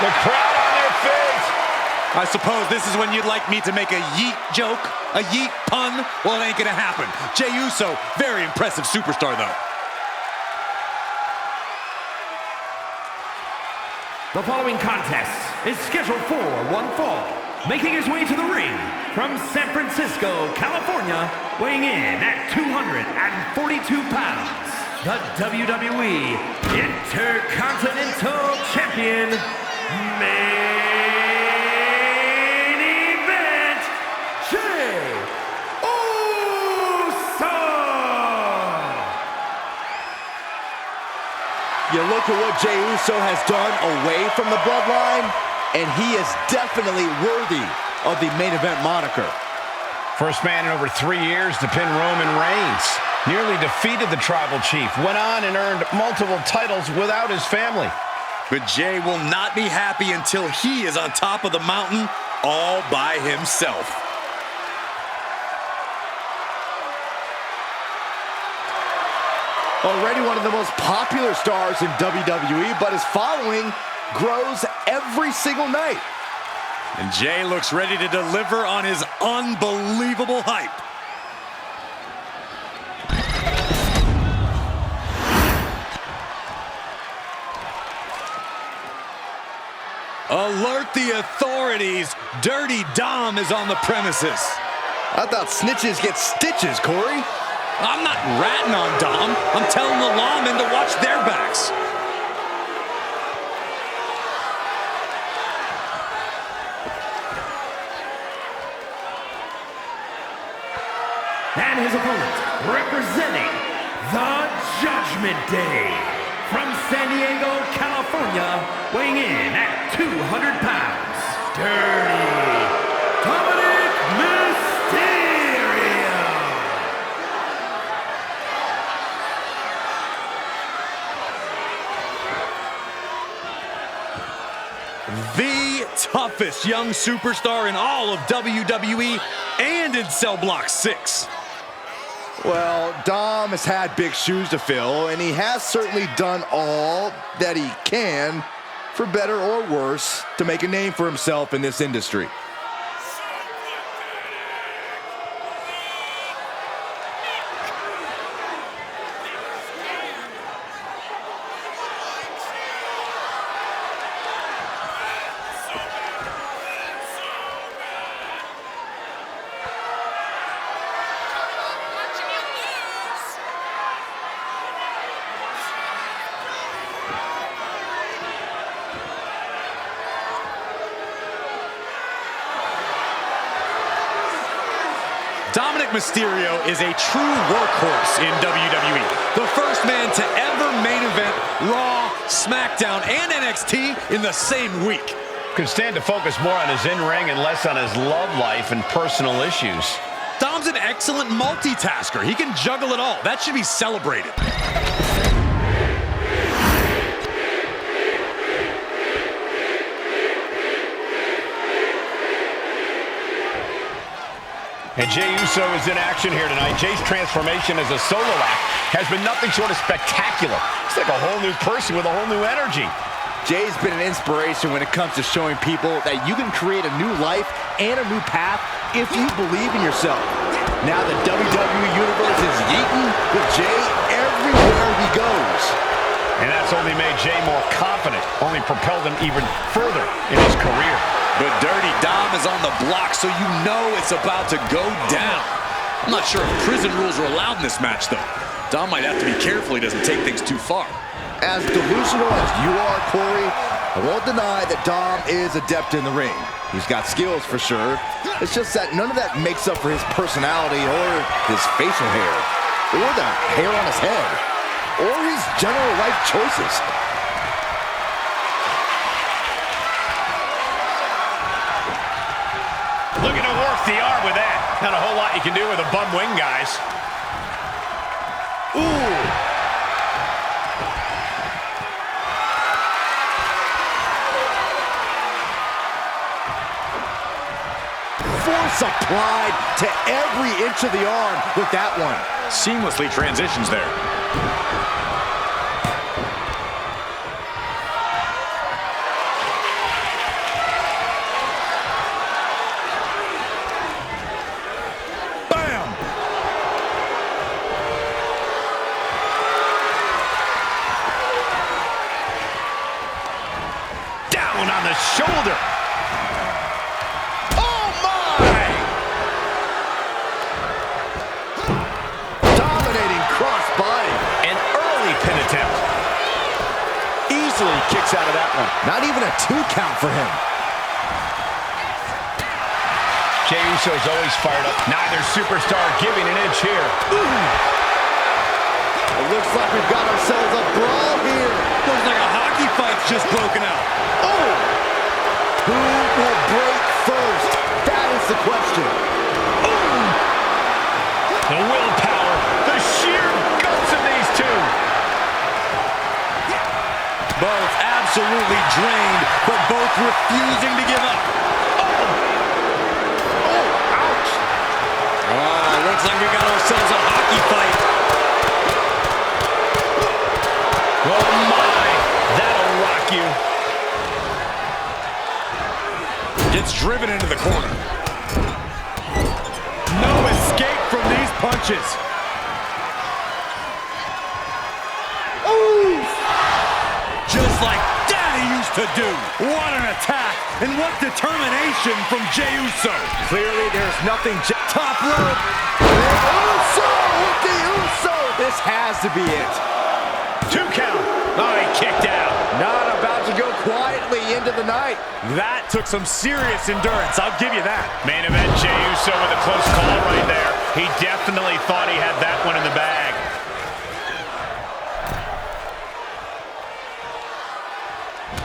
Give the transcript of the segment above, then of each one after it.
The crowd on their feet. I suppose this is when you'd like me to make a yeet joke, a yeet pun? Well, it ain't gonna happen. Jey Uso, very impressive superstar, though. The following contest is scheduled for one fall. Making his way to the ring from San Francisco, California, weighing in at 242 pounds, the WWE Intercontinental Champion, Main Event, Jey Uso! You look at what Jey Uso has done away from the bloodline, and he is definitely worthy of the main event moniker. First man in over 3 years to pin Roman Reigns. Nearly defeated the Tribal Chief. Went on and earned multiple titles without his family. But Jey will not be happy until he is on top of the mountain all by himself. Already one of the most popular stars in WWE, but his following grows every single night. And Jey looks ready to deliver on his unbelievable hype. Alert the authorities. Dirty Dom is on the premises. I thought snitches get stitches, Corey. I'm not ratting on Dom. I'm telling the lawmen to watch their backs. And his opponent, representing the Judgment Day, from San Diego, California, weighing in at 200 pounds, Dirty Dominic Mysterio. The toughest young superstar in all of WWE and in Cell Block 6. Well, Dom has had big shoes to fill, and he has certainly done all that he can, for better or worse, to make a name for himself in this industry. Dominic Mysterio is a true workhorse in WWE. The first man to ever main event Raw, SmackDown, and NXT in the same week. Could stand to focus more on his in-ring and less on his love life and personal issues. Dom's an excellent multitasker. He can juggle it all. That should be celebrated. And Jey Uso is in action here tonight. Jey's transformation as a solo act has been nothing short of spectacular. He's like a whole new person with a whole new energy. Jey's been an inspiration when it comes to showing people that you can create a new life and a new path if you believe in yourself. Now the WWE Universe is yeeting with Jey everywhere he goes. And that's only made Jey more confident, only propelled him even further in his career. But Dirty Dom is on the block, so you know it's about to go down. I'm not sure if prison rules are allowed in this match, though. Dom might have to be careful he doesn't take things too far. As delusional as you are, Corey, I won't deny that Dom is adept in the ring. He's got skills for sure. It's just that none of that makes up for his personality or his facial hair, or the hair on his head, or his general life choices. Looking to work the arm with that. Not a whole lot you can do with a bum wing, guys. Ooh! Force applied to every inch of the arm with that one. Seamlessly transitions there. kicks out of that one. Not even a 2 count for him. Jey Uso's always fired up. Neither superstar giving an inch here. It looks like we've got ourselves a brawl here. Looks like a hockey fight's just broken out. Oh! Who will break first? That is the question. The willpower, the sheer guts of these two. Both absolutely drained, but both refusing to give up. Ouch. Looks like we got ourselves a hockey fight. Oh my, that'll rock you. Gets driven into the corner. No escape from these punches. Ooh! Just like Daddy used to do. What an attack, and what determination from Jey Uso. Clearly, there's nothing. Top rope. Uso with the Uso! This has to be it. 2 count. Oh, he kicked out. Not about to go quietly into the night. That took some serious endurance, I'll give you that. Main event, Jey Uso with a close call right there. He definitely thought he had that one in the bag.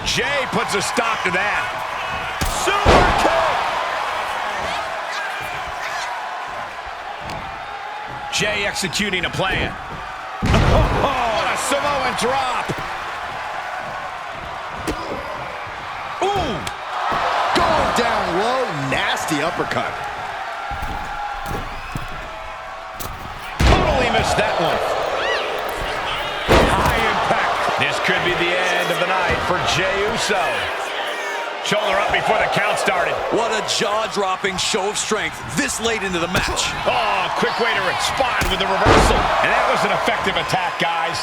Jey puts a stop to that. Super kick! Jey executing a plan. Oh, what a Samoan drop. Ooh! Going down low, nasty uppercut. Totally missed that one. High impact. This could be the end of the night for Jey Uso. Shoulder up before the count started. What a jaw-dropping show of strength this late into the match. Oh, quick way to respond with the reversal. And that was an effective attack, guys.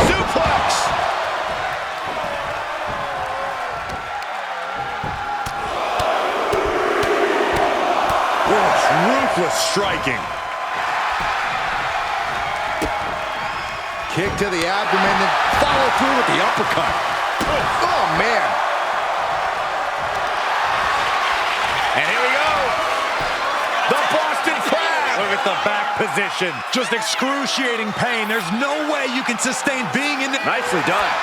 Suplex. Ruthless striking. Kick to the abdomen, then follow through with the uppercut. Oh, man. And here we go. The Boston Crab. Look at the back position. Just excruciating pain. There's no way you can sustain being in the... Nicely done.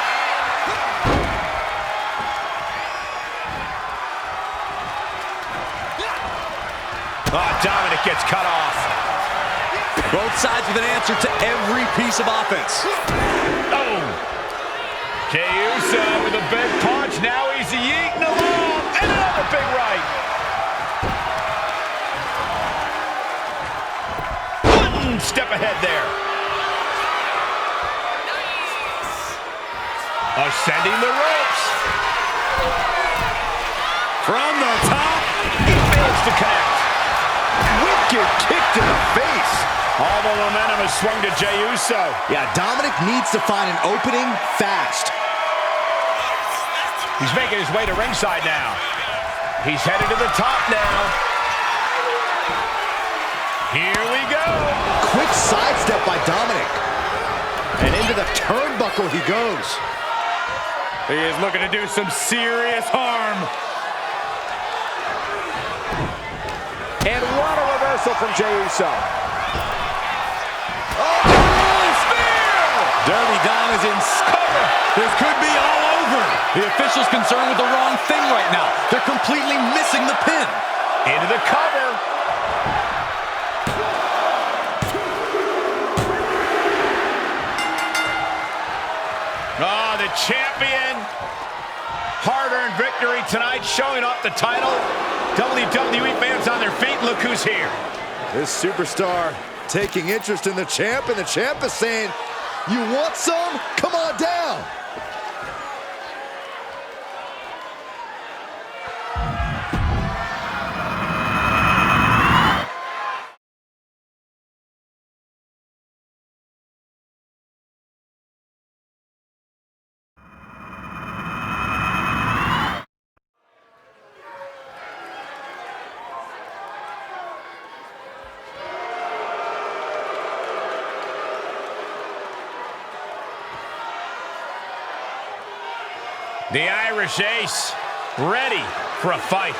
Oh, Dominic gets cut off. Both sides with an answer to every piece of offense. Oh. Jey Uso with a big punch. Now he's yeeting along. And another big right. One step ahead there. Ascending the ropes. From the top. He fails to connect. Wicked kick to the face. All the momentum has swung to Jey Uso. Yeah, Dominic needs to find an opening fast. He's making his way to ringside now. He's headed to the top now. Here we go. Quick sidestep by Dominic. And into the turnbuckle he goes. He is looking to do some serious harm. And what a reversal from Jey Uso. Dirty Dom is in cover. This could be all over. The official's concerned with the wrong thing right now. They're completely missing the pin. Into the cover. Oh, the champion. Hard-earned victory tonight, showing off the title. WWE fans on their feet. Look who's here. This superstar taking interest in the champ, and the champ is saying, "You want some? Come on down." The Irish Ace, ready for a fight.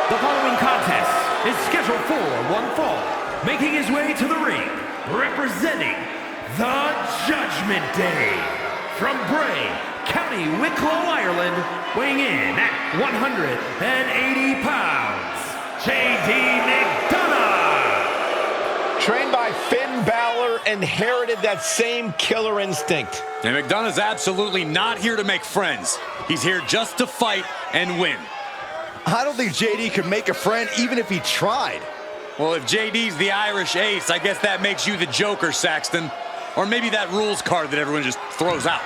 The following contest is scheduled for one fall. Making his way to the ring, representing the Judgment Day. From Bray, County Wicklow, Ireland, weighing in at 180 pounds, J.D. McDonough. Trained by Finn Balor, inherited that same killer instinct. And McDonough's absolutely not here to make friends. He's here just to fight and win. I don't think JD could make a friend even if he tried. Well, if JD's the Irish Ace, I guess that makes you the Joker, Saxton. Or maybe that rules card that everyone just throws out.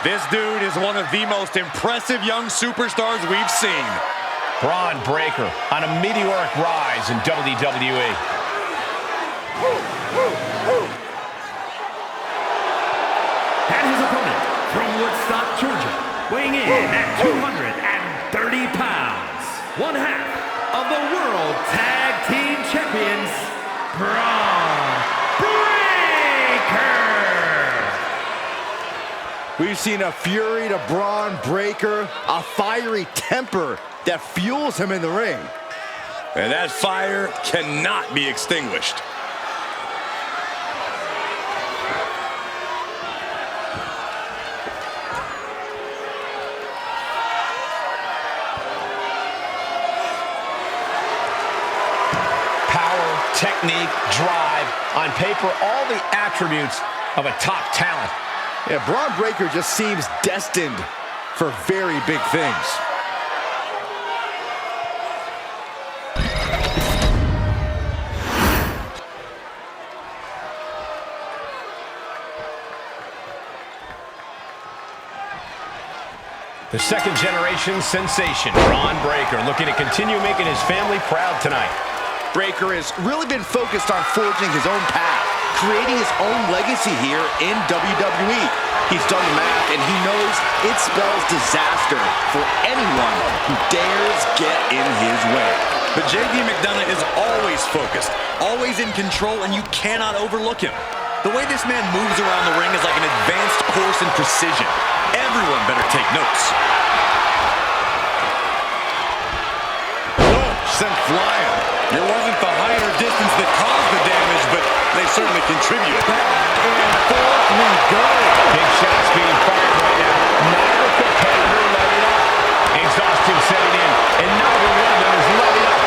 This dude is one of the most impressive young superstars we've seen. Braun Breaker on a meteoric rise in WWE. And his opponent from Woodstock, Georgia, weighing in at 230 pounds, one half of the World Tag Team Champions, Braun Breaker. We've seen a fury to Braun Breaker, a fiery temper that fuels him in the ring. And that fire cannot be extinguished. Power, technique, drive, on paper, all the attributes of a top talent. Yeah, Braun Breaker just seems destined for very big things. The second-generation sensation, Braun Breaker, looking to continue making his family proud tonight. Breaker has really been focused on forging his own path, creating his own legacy here in WWE. He's done the math, and he knows it spells disaster for anyone who dares get in his way. But JD McDonough is always focused, always in control, and you cannot overlook him. The way this man moves around the ring is like an advanced course in precision. Everyone better take notes. Oh, sent flying. It wasn't the height or distance that caused the damage, but they certainly contributed. And forth we go. Big shots being fired right now. Neither competitor letting up. Exhaustion setting in, and neither one of them is letting up.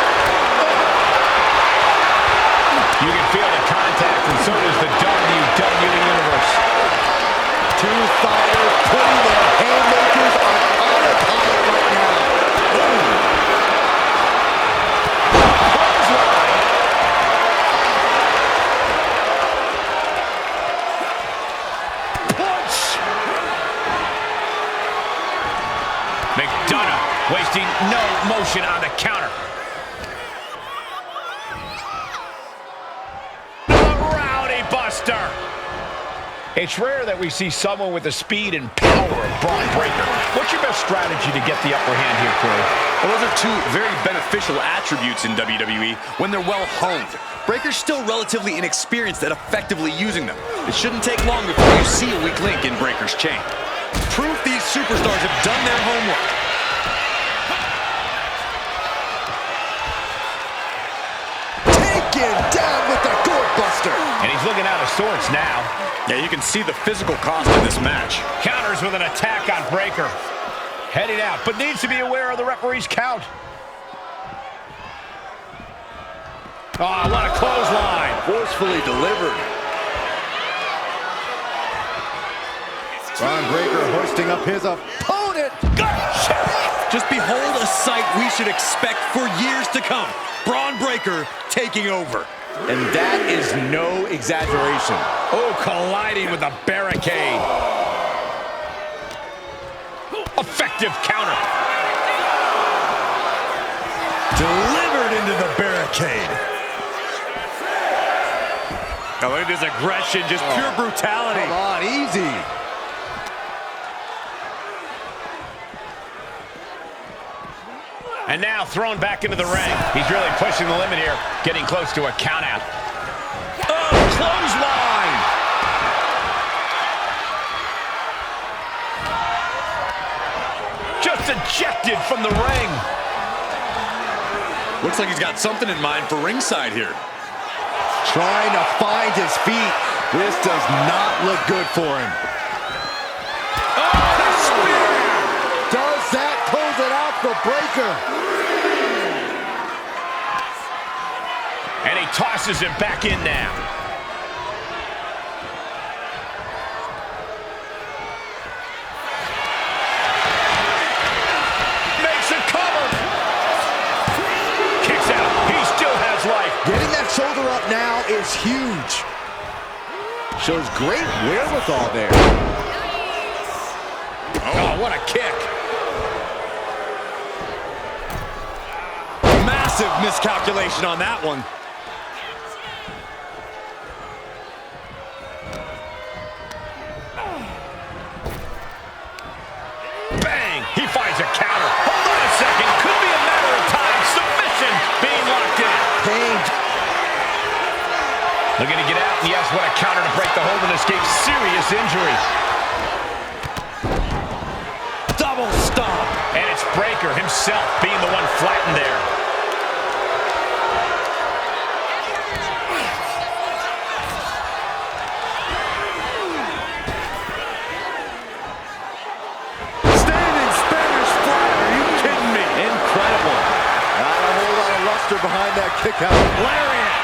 You can feel the contact, and so does the WWE Universe. Two fighters putting their haymakers on autopilot right now. Punch! McDonough wasting no motion on the counter. The Rowdy Buster. It's rare that we see someone with the speed and power of Braun Breaker. What's your best strategy to get the upper hand here, Corey? Well, those are two very beneficial attributes in WWE when they're well honed. Breaker's still relatively inexperienced at effectively using them. It shouldn't take long before you see a weak link in Breaker's chain. Proof these superstars have done their homework. Taken down with the gourd buster. And he's looking out of sorts now. Yeah, you can see the physical cost of this match. Counters with an attack on Breaker. Heading out, but needs to be aware of the referee's count. Oh, what a clothesline. Forcefully delivered. Braun Breaker hoisting up his opponent. Just behold a sight we should expect for years to come. Braun Breaker taking over. And that is no exaggeration. Oh, colliding with the barricade. Effective counter. Delivered into the barricade. Now look at this aggression, just pure brutality. Come on, easy. And now thrown back into the ring. He's really pushing the limit here, getting close to a countout. Oh, clothesline! Just ejected from the ring. Looks like he's got something in mind for ringside here. Trying to find his feet. This does not look good for him. Oh, the spear! Does that close it out for Breakker? And he tosses it back in now. Makes a cover. Kicks out. He still has life. Getting that shoulder up now is huge. Shows great wherewithal there. Oh, what a kick. Massive miscalculation on that one. Bang! He finds a counter. Hold on a second. Could be a matter of time. Submission being locked in. Pain. Looking to get out. And yes, what a counter to break the hold and escape serious injury. Double stomp. And it's Breakker himself being the one flattened there. Standing Spanish fly. Are you kidding me? Incredible. Not a whole lot of luster behind that kick out. Lariat.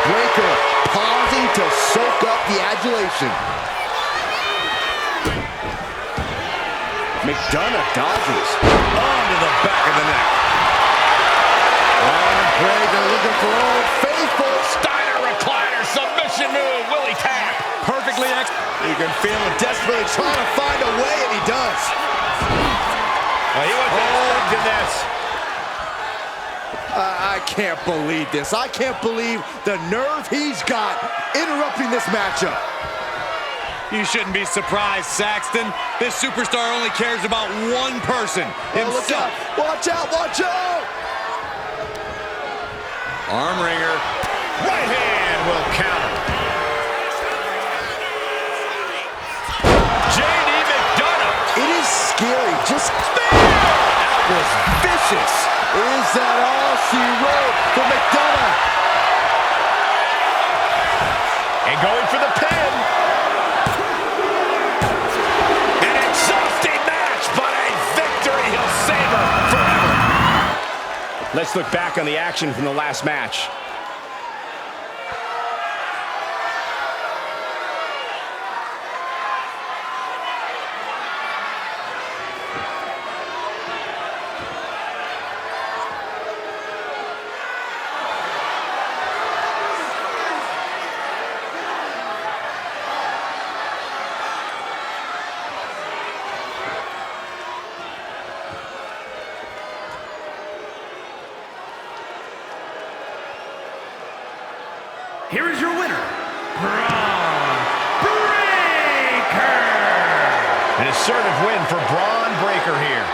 Breakker pausing to soak up the adulation. McDonough dodges. Onto the back of the neck. And Breakker looking for Old Faithful. Steiner recliner. Submission move. Willie tap. Perfectly ex. You can feel him desperately trying to find a way, and he does. Well, he wasn't expecting this. I can't believe this. I can't believe the nerve he's got interrupting this matchup. You shouldn't be surprised, Saxton. This superstar only cares about one person, Look out. himself. Watch out, watch out. Arm wringer. Right hand will counter. J.D. McDonough. It is scary. Just that was vicious. Is that all she wrote for McDonough? And going for the pin. An exhausting match, but a victory he'll savor forever. Let's look back on the action from the last match. Here is your winner, Braun Breakker. An assertive win for Braun Breakker here.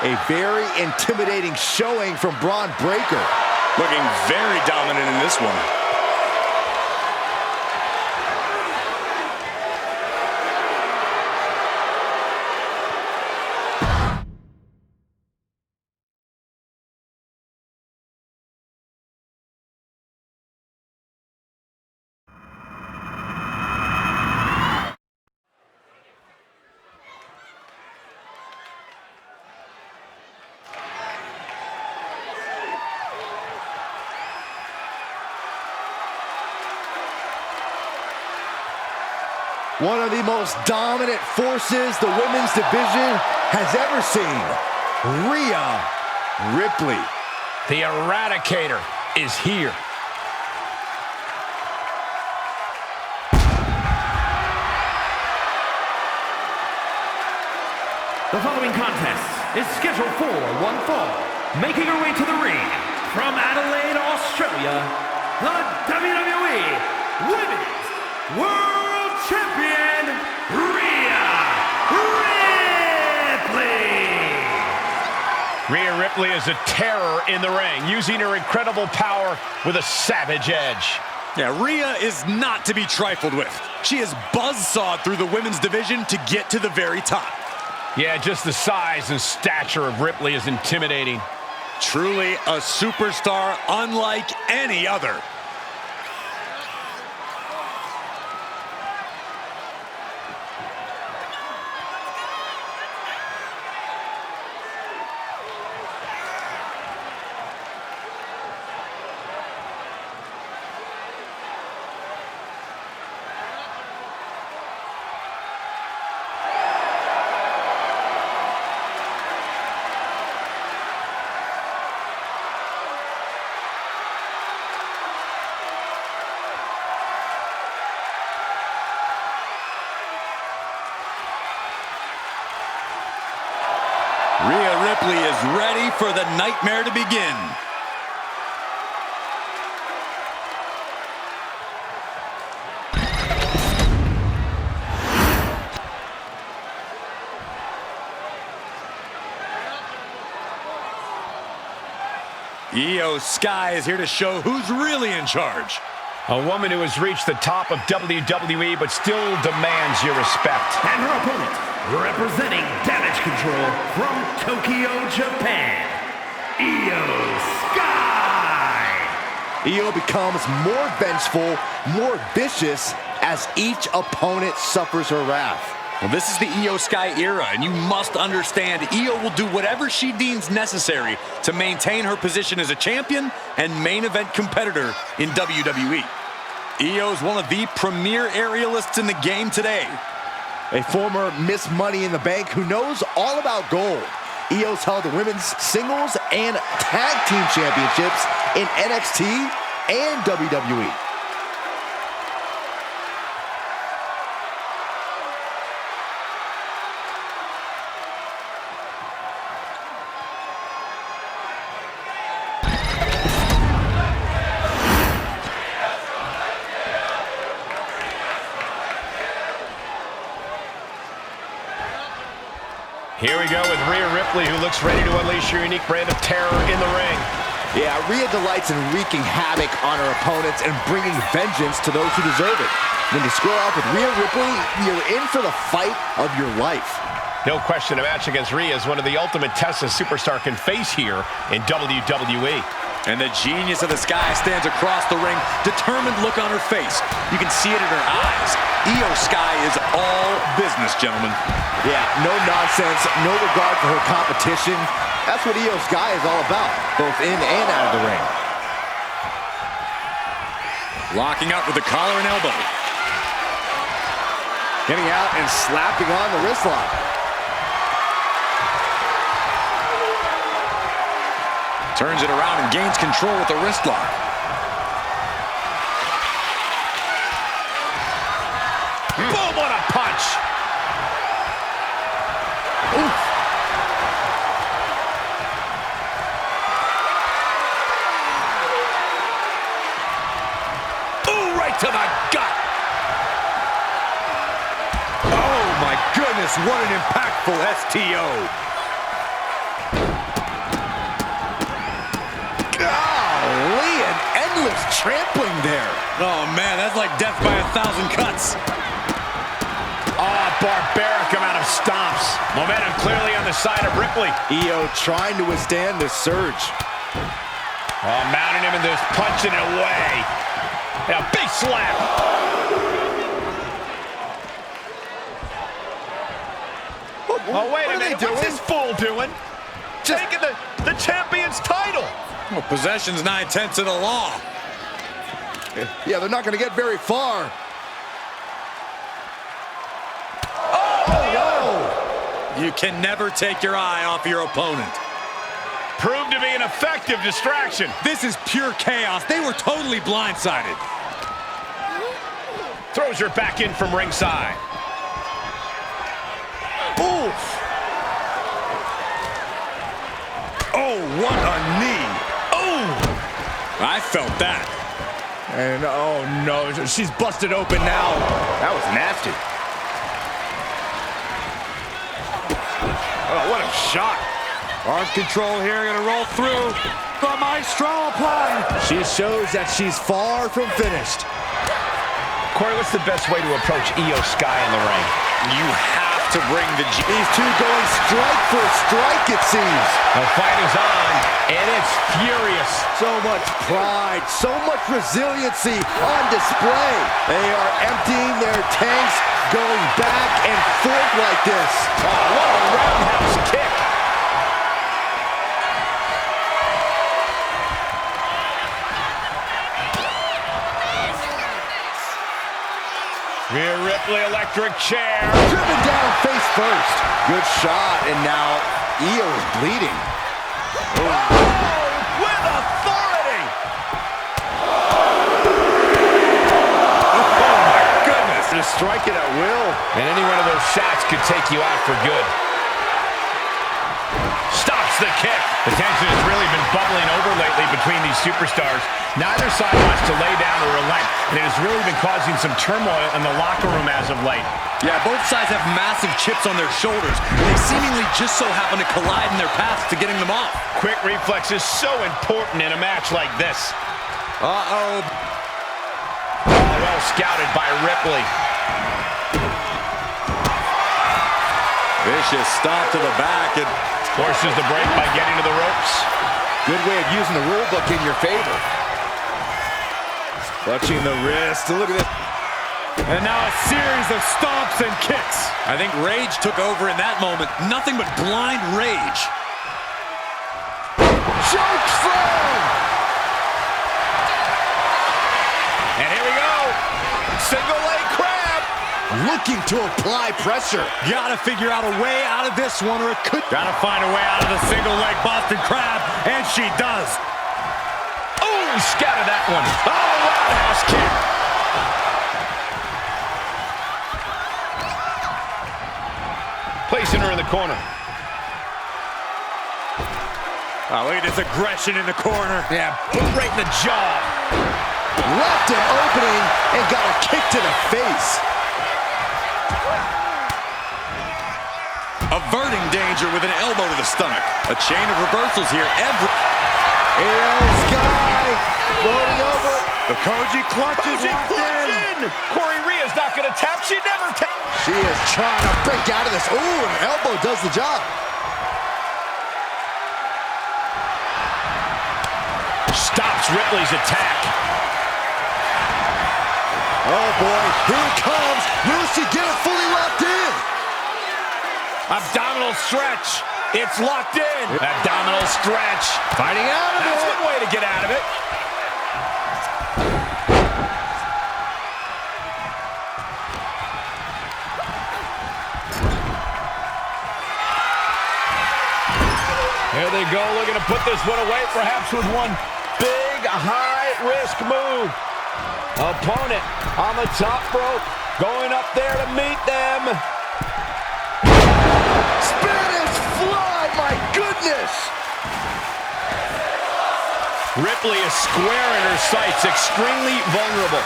A very intimidating showing from Braun Breakker. Looking very dominant in this one. One of the most dominant forces the women's division has ever seen. Rhea Ripley. The Eradicator is here. following contest is scheduled for one fall. Making her way to the ring from Adelaide, Australia, the WWE Women's World Champion, Rhea Ripley. Rhea Ripley is a terror in the ring, using her incredible power with a savage edge. Yeah, Rhea is not to be trifled with. She is buzzsawed through the women's division to get to the very top. Yeah, just the size and stature of Ripley is intimidating. Truly a superstar unlike any other. Rhea Ripley is ready for the nightmare to begin. Io Sky is here to show who's really in charge. A woman who has reached the top of WWE but still demands your respect. And her opponent, representing Damage Control from Tokyo, Japan, Io Sky. Io becomes more vengeful, more vicious as each opponent suffers her wrath. Well, this is the Io Sky era, and you must understand Io will do whatever she deems necessary to maintain her position as a champion and main event competitor in WWE. Io is one of the premier aerialists in the game today. A former Miss Money in the Bank who knows all about gold. Io's held the women's singles and tag team championships in NXT and WWE. Here we go with Rhea Ripley, who looks ready to unleash her unique brand of terror in the ring. Yeah, Rhea delights in wreaking havoc on her opponents and bringing vengeance to those who deserve it. When you square off with Rhea Ripley, you're in for the fight of your life. No question, a match against Rhea is one of the ultimate tests a superstar can face here in WWE. And the genius of the Sky stands across the ring, determined look on her face. You can see it in her eyes. Io Sky is all business, gentlemen. Yeah, no nonsense, no regard for her competition. That's what Io Sky is all about, both in and out of the ring. Locking up with the collar and elbow. Getting out and slapping on the wrist lock. Turns it around and gains control with the wrist lock. Boom, what a punch! Oof. Ooh, right to the gut! Oh my goodness, what an impactful STO. Golly, an endless trampling there. Oh man, that's like death by 1,000 cuts. Oh, barbaric amount of stomps. Momentum clearly on the side of Ripley. Io trying to withstand this surge. Oh, mounting him and just punching it away. And a big slap. Oh, wait a minute. What's this fool doing? Taking the champion's title. Well, possession's 9/10 of the law. Yeah, they're not going to get very far. You can never take your eye off your opponent. Proved to be an effective distraction. This is pure chaos. They were totally blindsided. Throws her back in from ringside. Oof. what a knee. Oh, I felt that. And oh no, she's busted open now. That was nasty. Oh, what a shot. Arm control here, gonna roll through. The maestro applied. She shows that she's far from finished. Corey, what's the best way to approach Io Sky in the ring? You have to bring the G. These two going strike for strike, it seems. The fight is on, and it's furious. So much pride, so much resiliency on display. They are emptying their tanks, going back and forth like this. Oh, what a roundhouse kick. Rhea Ripley, electric chair. Driven down face first. Good shot, and now Io is bleeding. Oh, with authority. Oh my goodness. Just strike it at will. And any one of those shots could take you out for good. Stops the kick. The tension has really been bubbling over lately between these superstars. Neither side wants to lay down or relent, and it has really been causing some turmoil in the locker room as of late. Yeah, both sides have massive chips on their shoulders. They seemingly just so happen to collide in their paths to getting them off. Quick reflex is so important in a match like this. Uh-oh. Oh, well scouted by Ripley. Vicious stop to the back and Forces the break by getting to the ropes. Good way of using the rule book in your favor. Clutching the wrist. Look at this. And now a series of stomps and kicks. I think rage took over in that moment. Nothing but blind rage. Choke slam! And here we go. Single leg crab. Looking to apply pressure. Gotta figure out a way out of this one, or it could. Gotta find a way out of the single leg Boston Crab, and she does. Oh, scattered that one. Oh, roundhouse kick. Placing her in the corner. Oh, look at this aggression in the corner. Yeah, boot right in the jaw. Left an opening and got a kick to the face. Averting danger with an elbow to the stomach. A chain of reversals here. Io Sky floating over. The Koji clutches locked in. Corey Rhea's not going to tap. She never taps. She is trying to break out of this. Ooh, an elbow does the job. Stops Ripley's attack. Oh boy, here it comes. Will she get it fully locked in? Abdominal stretch. It's locked in. Abdominal stretch. Fighting out of That's it. one way to get out of it. Here they go, looking to put this one away, perhaps with one big, high-risk move. Opponent on the top rope, going up there to meet them. Spanish fly, my goodness! Ripley is square in her sights, extremely vulnerable.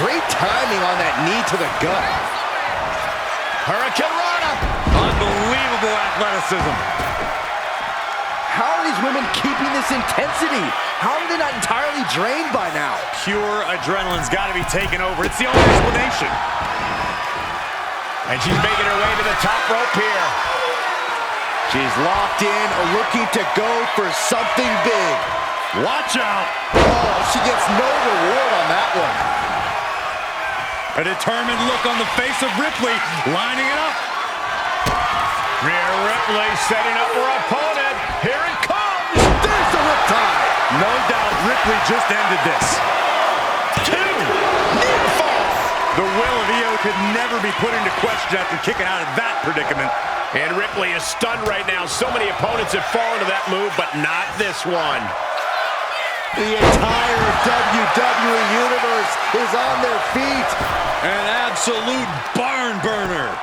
Great timing on that knee to the gut. Hurricane Rana. Unbelievable athleticism. How are these women keeping this intensity? How are they not entirely drained by now? Pure adrenaline's got to be taken over. It's the only explanation. And she's making her way to the top rope here. She's locked in, looking to go for something big. Watch out. Oh, she gets no reward on that one. A determined look on the face of Ripley, lining it up. Rhea Ripley setting up her opponent. Here it comes. There's the riptide. No doubt Ripley just ended this. Two. Near fall. The will of Io could never be put into question after kicking out of that predicament. And Ripley is stunned right now. So many opponents have fallen to that move, but not this one. The entire WWE Universe is on their feet. An absolute barn burner.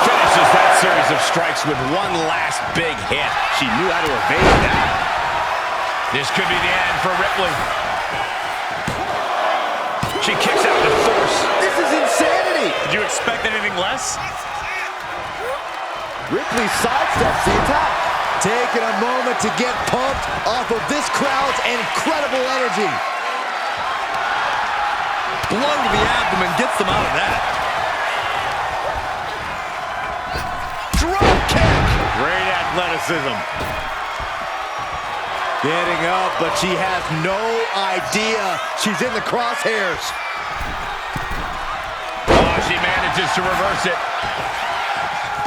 Finishes that series of of strikes with one last big hit. She knew how to evade that. This could be the end for Ripley. She kicks out with force. This is insanity. Did you expect anything less? Ripley sidesteps the attack. Taking a moment to get pumped off of this crowd's incredible energy. Blow to the abdomen gets them out of that. Drop kick. Great athleticism. Getting up, but she has no idea she's in the crosshairs. Oh, she manages to reverse it.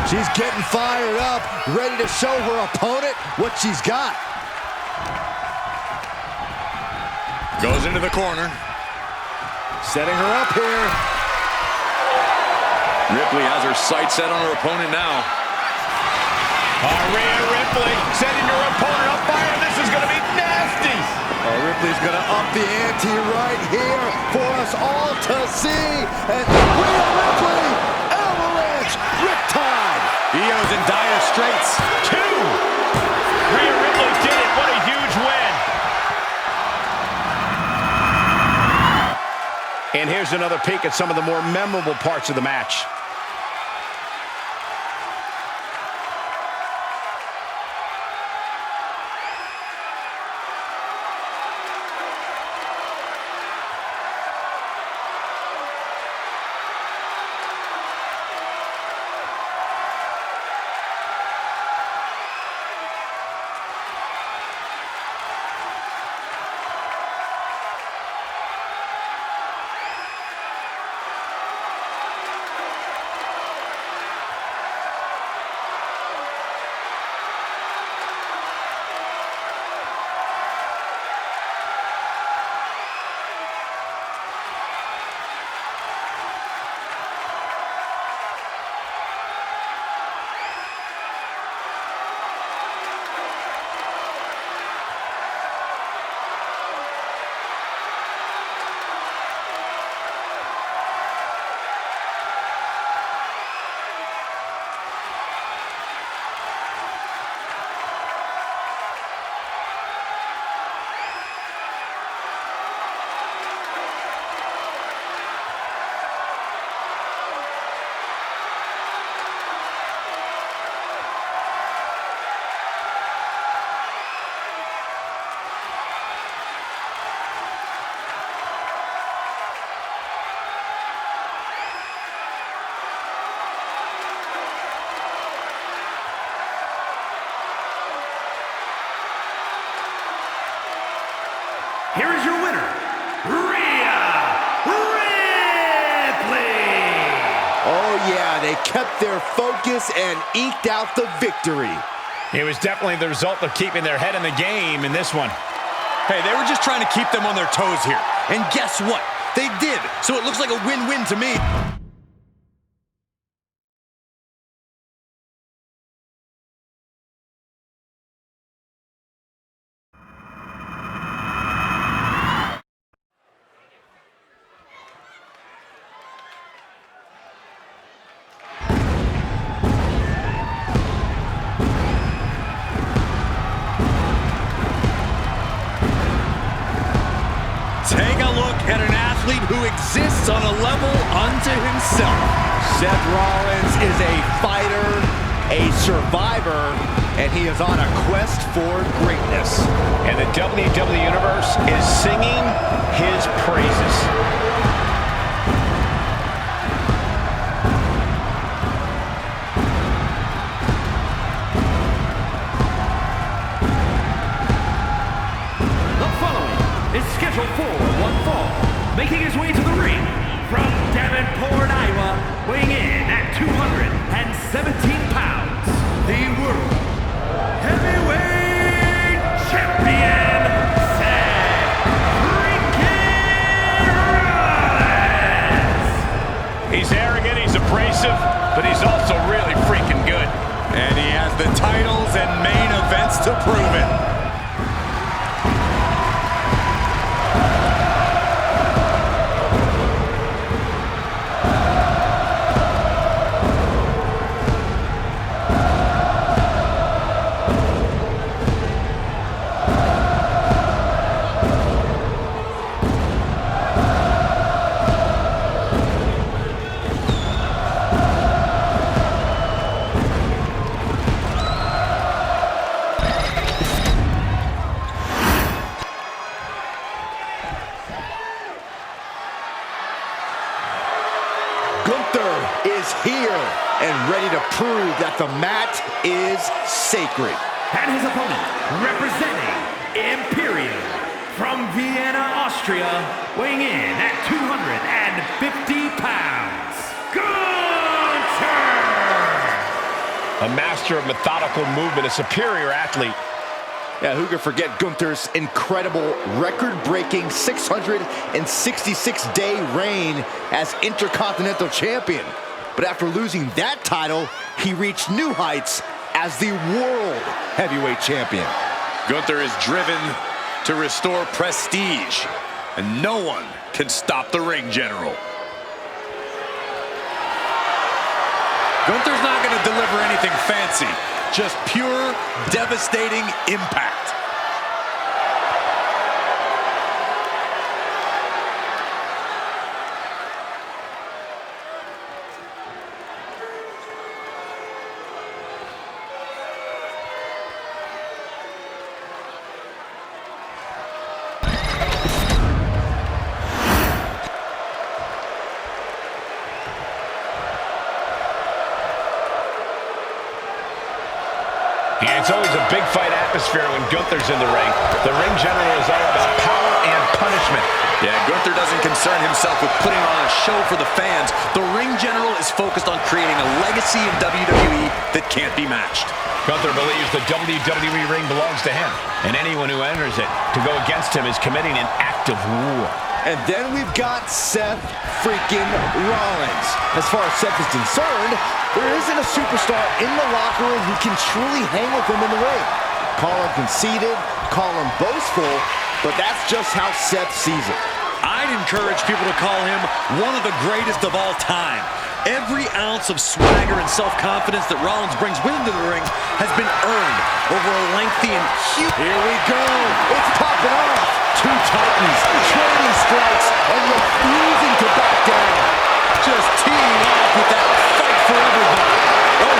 She's getting fired up, ready to show her opponent what she's got. Goes into the corner. Setting her up here. Ripley has her sights set on her opponent now. Rhea Ripley setting her opponent up fire. This is going to be nasty. Oh, Ripley's going to up the ante right here for us all to see. And Rhea Ripley, avalanche, riptide. Io's in dire straits. 2. Rhea Ripley did it. What a huge win. And here's another peek at some of the more memorable parts of the match. Here is your winner, Rhea Ripley. Oh, yeah, they kept their focus and eked out the victory. It was definitely the result of keeping their head in the game in this one. Hey, they were just trying to keep them on their toes here. And guess what? They did. So it looks like a win-win to me. Take a look at an athlete who exists on a level unto himself. Seth Rollins is a fighter, a survivor, and he is on a quest for greatness. And the WWE Universe is singing his praises. The following is scheduled for one fall, making his way to the ring from Davenport, Iowa, weighing in at 217 pounds, the World Heavyweight Champion, Seth freaking Rollins. He's arrogant, he's abrasive, but he's also really freaking good. And he has the titles and main events to prove it. Gunther is here and ready to prove that the mat is sacred. And his opponent, representing Imperium from Vienna, Austria, weighing in at 250 pounds, Gunther! A master of methodical movement, a superior athlete. Yeah, who could forget Gunther's incredible record-breaking 666-day reign as Intercontinental Champion. But after losing that title, he reached new heights as the World Heavyweight Champion. Gunther is driven to restore prestige, and no one can stop the ring general. Gunther's not going to deliver anything fancy, just pure, devastating impact. It's always a big fight atmosphere when Gunther's in the ring. The ring general is all about power and punishment. Yeah, Gunther doesn't concern himself with putting on a show for the fans. The ring general is focused on creating a legacy in WWE that can't be matched. Gunther believes the WWE ring belongs to him, and anyone who enters it to go against him is committing an act of war. And then we've got Seth freaking Rollins. As far as Seth is concerned, there isn't a superstar in the locker room who can truly hang with him in the ring. Call him conceited, call him boastful, but that's just how Seth sees it. I'd encourage people to call him one of the greatest of all time. Every ounce of swagger and self-confidence that Rollins brings with him to the ring has been earned over a lengthy and huge... Here we go. It's popping off. Two titans, trading strikes, and refusing to back down. Just teeing off with that fight for everybody. Oh,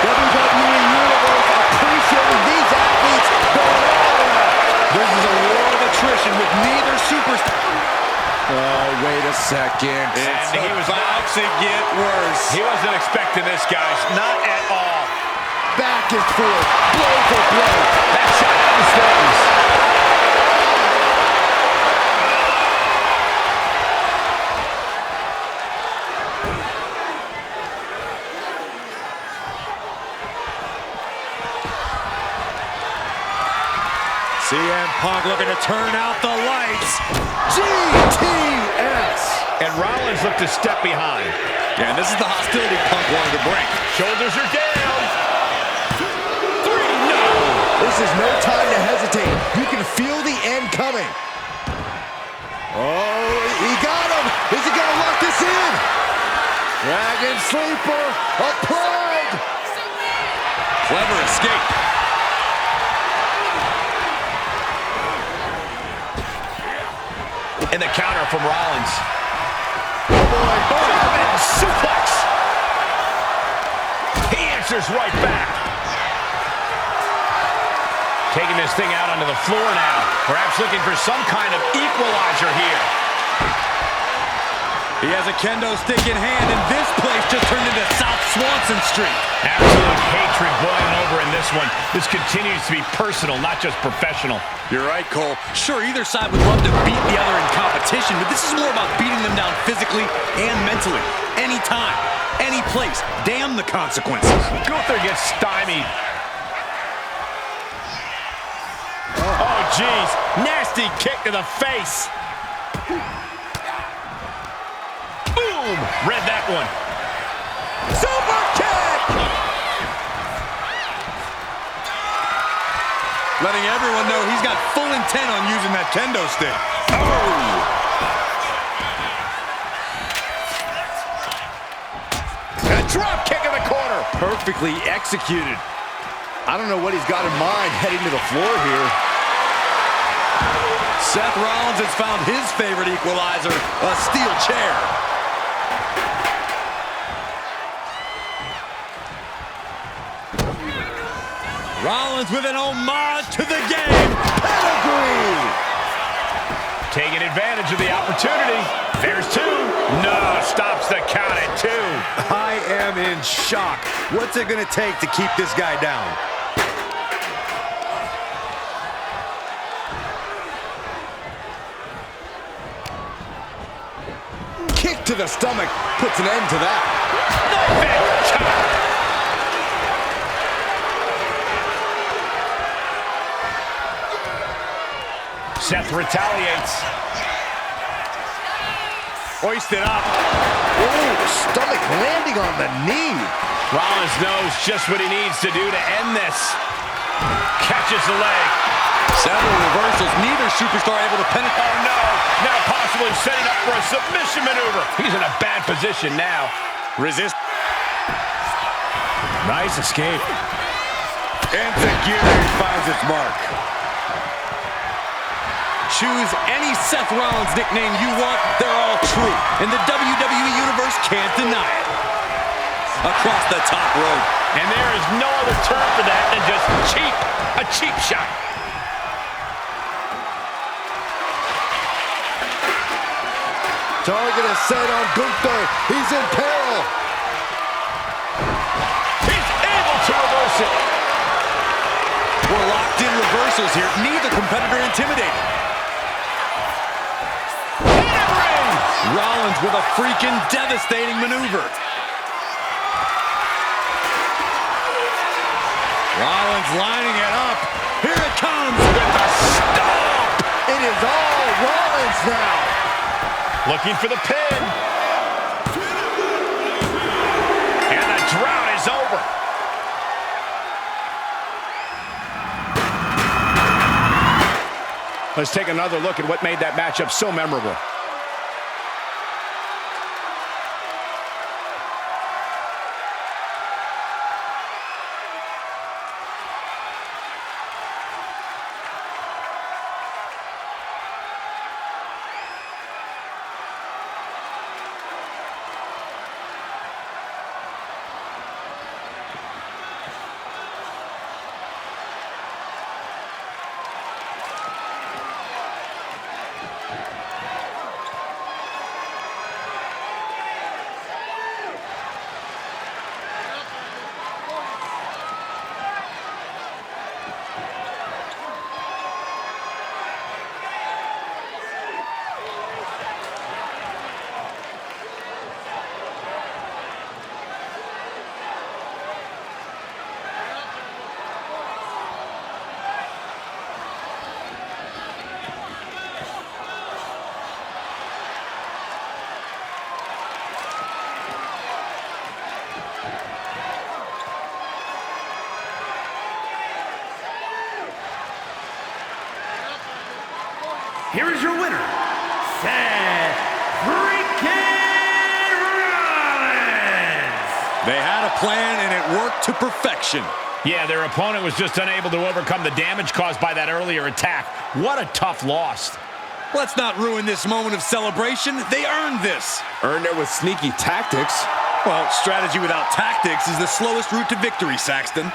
WWE Universe appreciating these athletes going all out. This is a war of attrition with neither superstar. Oh, wait a second. It's about to get worse. He wasn't expecting this, guys. Not at all. Back and forth, blow for blow. That's how it stays. CM Punk looking to turn out the lights. GTS. And Rollins looked to step behind. Yeah, and this is the hostility Punk wanted to bring. Shoulders are down. 3, no. This is no time to hesitate. You can feel the end coming. Oh, he got him. Is he going to lock this in? Dragon Sleeper applied. Clever escape. And the counter from Rollins. Oh boy, German suplex. He answers right back. Taking this thing out onto the floor now. Perhaps looking for some kind of equalizer here. He has a kendo stick in hand, and this place just turned into South Swanson Street. Absolute hatred boiling over in this one. This continues to be personal, not just professional. You're right, Cole. Sure, either side would love to beat the other in competition, but this is more about beating them down physically and mentally. Anytime, any place. Damn the consequences. Gunther gets stymied. Oh, jeez. Nasty kick to the face. Boom! Read that one. Super kick! Letting everyone know he's got full intent on using that kendo stick. A drop kick in the corner. Perfectly executed. I don't know what he's got in mind heading to the floor here. Seth Rollins has found his favorite equalizer, a steel chair. Rollins with an homage to the game. Pedigree! Taking advantage of the opportunity. There's 2. No, stops the count at 2. I am in shock. What's it going to take to keep this guy down? Kick to the stomach puts an end to that. Seth retaliates. Hoisted up. Oh, stomach landing on the knee. Rollins knows just what he needs to do to end this. Catches the leg. Several reversals, neither superstar able to penetrate. Oh, no. Now possibly setting up for a submission maneuver. He's in a bad position now. Resist. Nice escape. Enzuigiri finds its mark. Choose any Seth Rollins nickname you want, they're all true. And the WWE Universe can't deny it. Across the top rope. And there is no other term for that than just cheap. A cheap shot. Target is set on Gunther. He's in peril. He's able to reverse it. We're locked in reversals here. Neither competitor intimidated. Rollins with a freaking devastating maneuver. Rollins lining it up. Here it comes with the stomp. It is all Rollins now. Looking for the pin. And the drought is over. Let's take another look at what made that matchup so memorable. Here is your winner, Seth freaking Rollins. They had a plan and it worked to perfection. Yeah, their opponent was just unable to overcome the damage caused by that earlier attack. What a tough loss. Let's not ruin this moment of celebration. They earned this. Earned it with sneaky tactics. Well, strategy without tactics is the slowest route to victory, Saxton.